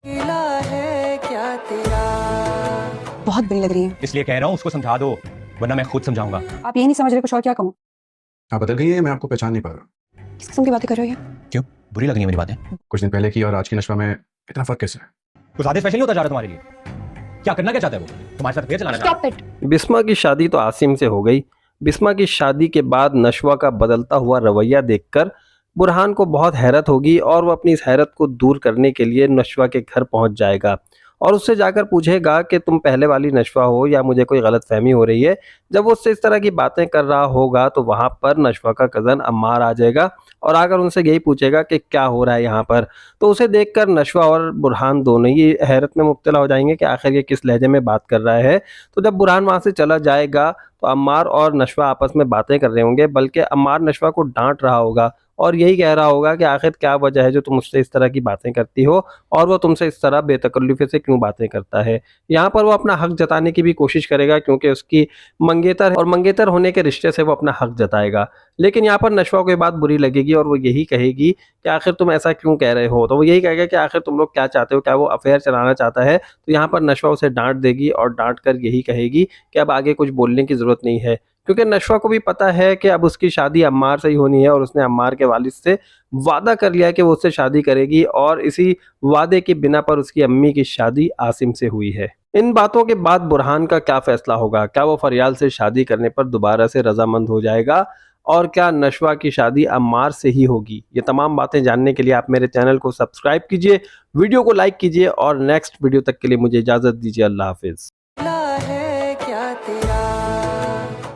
मिला है क्या तेरा। बहुत बुरी लग रही है। इसलिए कह रहा हूँ उसको समझा दो, वरना मैं खुद समझाऊंगा। आप ये नहीं समझ रहे, कुछ और क्या कहूँ? आप बदल गई हैं, मैं आपको पहचान नहीं पा रहा। किस किस्म की बातें कर रहे हो ये? क्यों, बुरी लग रही है मेरी बातें? कुछ दिन पहले की और आज की नशवा में इतना फर्क कैसे है? कुछ ज्यादा स्पेशल नहीं होता जा रहा तुम्हारे लिए? क्या करना क्या चाहता है वो? तुम्हारे साथ अफेयर चलाना चाहता है? Stop it. बिस्मा की शादी तो आसिम से हो गई। बिस्मा की शादी के बाद नशवा का बदलता हुआ रवैया देखकर बुरहान को बहुत हैरत होगी और वो अपनी इस हैरत को दूर करने के लिए नशवा के घर पहुंच जाएगा और उससे जाकर पूछेगा कि तुम पहले वाली नशवा हो या मुझे कोई गलतफहमी हो रही है। जब वो उससे इस तरह की बातें कर रहा होगा तो वहाँ पर नशवा का कज़न अम्मार आ जाएगा और आकर उनसे यही पूछेगा कि क्या हो रहा है यहाँ पर। तो उसे देखकर नशवा और बुरहान दोनों ही हैरत में मुब्तला हो जाएंगे कि आखिर ये किस लहजे में बात कर रहा है। तो जब बुरहान वहाँ से चला जाएगा तो अम्मार और नशवा आपस में बातें कर रहे होंगे, बल्कि अम्मार नशवा को डांट रहा होगा और यही कह रहा होगा कि आखिर क्या वजह है जो तुम मुझसे इस तरह की बातें करती हो और वो तुमसे इस तरह बेतकल्लुफ़ी से क्यों बातें करता है। यहाँ पर वो अपना हक जताने की भी कोशिश करेगा क्योंकि उसकी मंगेतर है और मंगेतर होने के रिश्ते से वो अपना हक जताएगा। लेकिन यहाँ पर नशवा को ये बात बुरी लगेगी और वो यही कहेगी कि आखिर तुम ऐसा क्यों कह रहे हो। तो वो यही कहेगा कि आखिर तुम लोग क्या चाहते हो, क्या वो अफेयर चलाना चाहता है। तो यहाँ पर नशवा उसे डांट देगी और डांट कर यही कहेगी कि अब आगे कुछ बोलने की ज़रूरत नहीं है, क्योंकि नशवा को भी पता है कि अब उसकी शादी अम्मार से ही होनी है और उसने अम्मार के वालिद से वादा कर लिया है कि वो उससे शादी करेगी और इसी वादे की बिना पर उसकी अम्मी की शादी आसिम से हुई है। इन बातों के बाद बुरहान का क्या फैसला होगा? क्या वो फरियाल से शादी करने पर दोबारा से रजामंद हो जाएगा और क्या नशवा की शादी अम्मार से ही होगी? ये तमाम बातें जानने के लिए आप मेरे चैनल को सब्सक्राइब कीजिए, वीडियो को लाइक कीजिए और नेक्स्ट वीडियो तक के लिए मुझे इजाज़त दीजिए। अल्लाह हाफिज़।